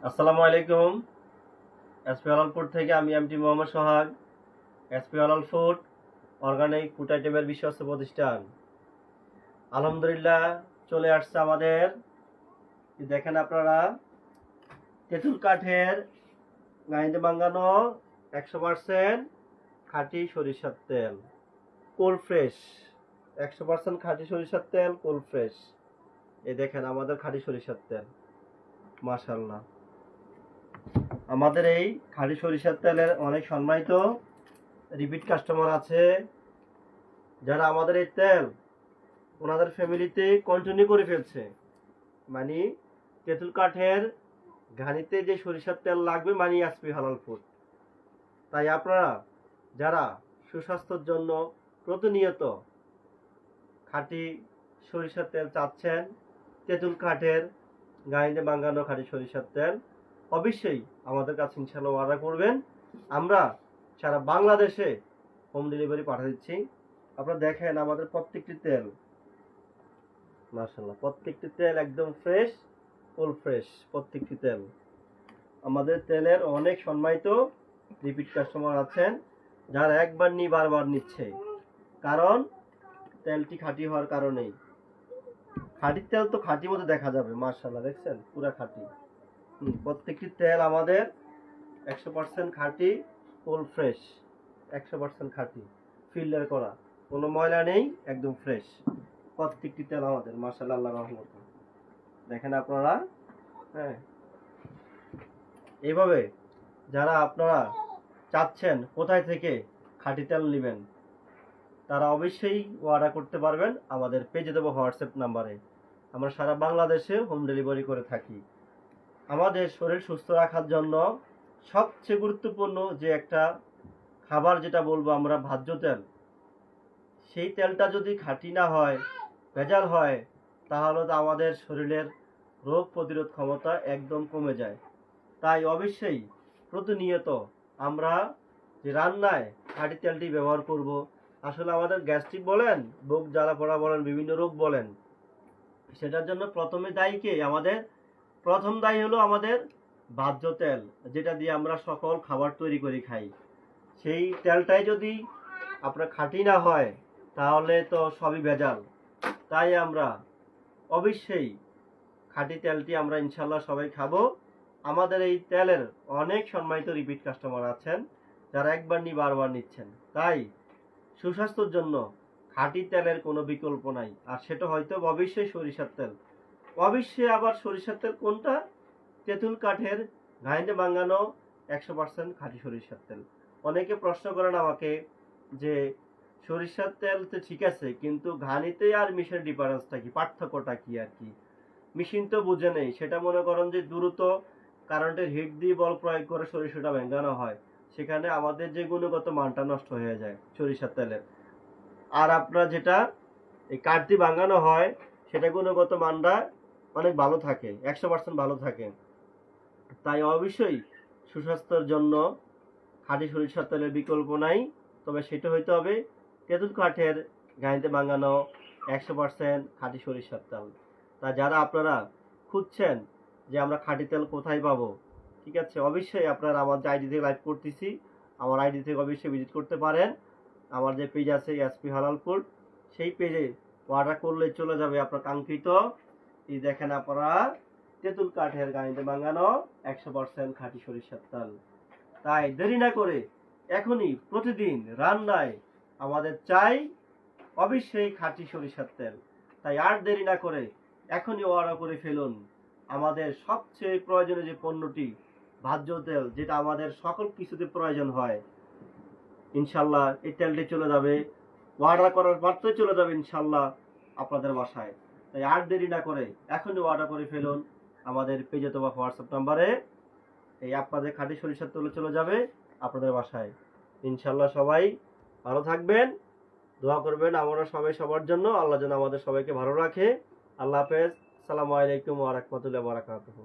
আসসালামু আলাইকুম। এসপি হালাল ফুড থেকে আমি এমটি মোহাম্মদ সোহাগ। এসপি হালাল ফুড অর্গানিক ফুড আইটেমের বিশ্বস্ত প্রতিষ্ঠান। আলহামদুলিল্লাহ চলে আসছে আমাদের, দেখেন আপনারা, তেঁতুল কাঠের গাইতে বাঙ্গানো 100% খাঁটি সরিষার তেল, কোল্ড ফ্রেশ। 100% খাঁটি সরিষার তেল, কোল্ড ফ্রেশ। এই দেখেন আমাদের খাঁটি সরিষার তেল, মাশাআল্লাহ। আমাদের এই খাঁটি সরিষার তেলের অনেক সম্মানিত রিপিট কাস্টমার আছে, যারা আমাদের এই তেল ওনাদের ফ্যামিলিতে কন্টিনিউ করে ফেলছে। মানে তেঁতুল কাঠের ঘানিতে যে সরিষার তেল লাগবে, মানে এসপি হালাল ফুড। তাই আপনারা যারা সুস্বাস্থ্যের জন্য প্রতিনিয়ত খাঁটি সরিষার তেল চাচ্ছেন, তেঁতুল কাঠের গাইতে বাঙ্গানো খাঁটি সরিষার তেল, অবশ্যই আমাদের কাছে ইনশাআল্লাহ অর্ডার করবেন। আমরা সারা বাংলাদেশে হোম ডেলিভারি পাঠিয়ে দিচ্ছি। আপনারা দেখেন আমাদের প্রত্যেকটি তেল, মাশাআল্লাহ, প্রত্যেকটি তেল একদম ফ্রেশ, ফুল ফ্রেশ প্রত্যেকটি তেল। আমাদের তেলের অনেক সম্মানিত রিপিট কাস্টমার আছেন, যারা একবার নিয়ে বারবার নিচ্ছে, কারণ তেলটি খাঁটি হওয়ার কারণেই। খাঁটির তেল তো খাঁটি মতো দেখা যাবে, মাশাআল্লাহ, দেখছেন পুরা খাঁটি। প্রত্যেকটি তেল আমাদের 100% খাঁটি, ফুল ফ্রেশ, 100% খাঁটি, ফিল্টার করা, কোনো ময়লা নেই, একদম ফ্রেশ প্রত্যেকটি তেল আমাদের, মাশাআল্লাহ, আল্লাহর রহমত। দেখেন আপনারা, হ্যাঁ, এইভাবে যারা আপনারা চাচ্ছেন কোথায় থেকে খাঁটি তেল নেবেন, তারা অবশ্যই অর্ডার করতে পারবেন আমাদের পেজে দেবো হোয়াটসঅ্যাপ নাম্বারে। আমরা সারা বাংলাদেশে হোম ডেলিভারি করে থাকি। আমাদের শরীর সুস্থ রাখার জন্য সবচেয়ে গুরুত্বপূর্ণ যে একটা খাবার, যেটা বলবো আমরা, ভোজ্য তেল। সেই তেলটা যদি খাঁটি না হয়, ভেজাল হয়, তাহলে তো আমাদের শরীরের রোগ প্রতিরোধ ক্ষমতা একদম কমে যায়। তাই অবশ্যই প্রতিনিয়ত আমরা যে রান্নায় খাঁটি তেলটি ব্যবহার করব। আসলে আমাদের গ্যাস্ট্রিক বলেন, বুক জ্বালা পোড়া বলেন, বিভিন্ন রোগ বলেন, সেটার জন্য প্রথমে দায়ী কে? আমাদের প্রথম দায়ী হলো আমাদের ভোজ্য তেল, যেটা দিয়ে আমরা সকল খাবার তৈরি করে খাই। সেই তেলটাই যদি আপনার খাঁটি না হয়, তাহলে তো সবই ভেজাল। তাই আমরা অবশ্যই খাঁটি তেলটি আমরা ইনশাল্লাহ সবাই খাবো। আমাদের এই তেলের অনেক সম্মানিত রিপিট কাস্টমার আছেন, যারা একবার নিয়ে বারবার নিচ্ছেন। তাই সুস্বাস্থ্যের জন্য খাঁটি তেলের কোনো বিকল্প নাই, আর সেটা হয়তো অবশ্যই সরিষার তেল। অবশ্যই আবার সরিষার তেল কোনটা? তেঁতুল কাঠের ঘানিতে বাঙ্গানো 100% খাঁটি সরিষার তেল। অনেকে প্রশ্ন করেন আমাকে যে সরিষার তেল তো ঠিক আছে, কিন্তু ঘানিতে আর মিশের ডিফারেন্সটা কি, পার্থক্যটা কি আর কি? মেশিন তো বুঝে নেই, সেটা মনে করেন যে দ্রুত কারেন্টের হিট দিয়ে বল প্রয়োগ করে সরিষাটা ভেঙানো হয়, সেখানে আমাদের যে গুণগত মানটা নষ্ট হয়ে যায় সরিষার তেলের। আর আপনার যেটা এই কাঠ দিয়ে ভাঙানো হয়, সেটা গুণগত মানটা অনেক ভালো থাকে, 100% ভালো থাকে। তাই অবশ্যই সুস্বাস্থ্যের জন্য খাঁটি সরিষার তেলের বিকল্প নাই, তবে সেটা হইতে হবে তেঁতুল কাঠের ঘানিতে ভাঙানো 100% খাঁটি সরিষার তেল। তা যারা আপনারা খুঁজছেন যে আমরা খাঁটি তেল কোথায় পাবো, ঠিক আছে, অবশ্যই আপনারা আমার যে আইডি থেকে লাইভ করতেছি, আমার আইডি থেকে অবশ্যই ভিজিট করতে পারেন। আমার যে পেজ আছে এসপি হালাল ফুড, সেই পেজে অর্ডার করলে চলে যাবে আপনার কাঙ্ক্ষিত, এই দেখেন আপনারা, তেঁতুল কাঠের ঘানিতে ভাঙানো 100% খাঁটি সরিষার তেল। তাই দেরি না করে এখনই প্রতিদিন রান্নায় আমাদের চাই অবশ্যই খাঁটি সরিষার তেল। তাই আর দেরি না করে এখনই অর্ডার করে ফেলুন আমাদের সবচেয়ে প্রয়োজনীয় যে পণ্যটি, ভোজ্য তেল, যেটা আমাদের সকল কিছুতে প্রয়োজন হয়। ইনশাল্লাহ এই তেলটি চলে যাবে, অর্ডার করার মাত্রই চলে যাবে ইনশাল্লাহ আপনাদের বাসায়। তাই আর দেরি না করে এখনই অর্ডার করে ফেলুন আমাদের পেজে অথবা হোয়াটসঅ্যাপ নাম্বারে। এই আপনাদের খাঁটি সরিষার তেল চলে যাবে আপনাদের বাসায়। ইনশাল্লাহ সবাই ভালো থাকবেন, দোয়া করবেন আমরা সবাই সবার জন্য, আল্লাহ যেন আমাদের সবাইকে ভালো রাখে। আল্লাহ হাফেজ, আসসালামু আলাইকুম ওয়া রাহমাতুল্লাহি ওয়া বারাকাতুহু।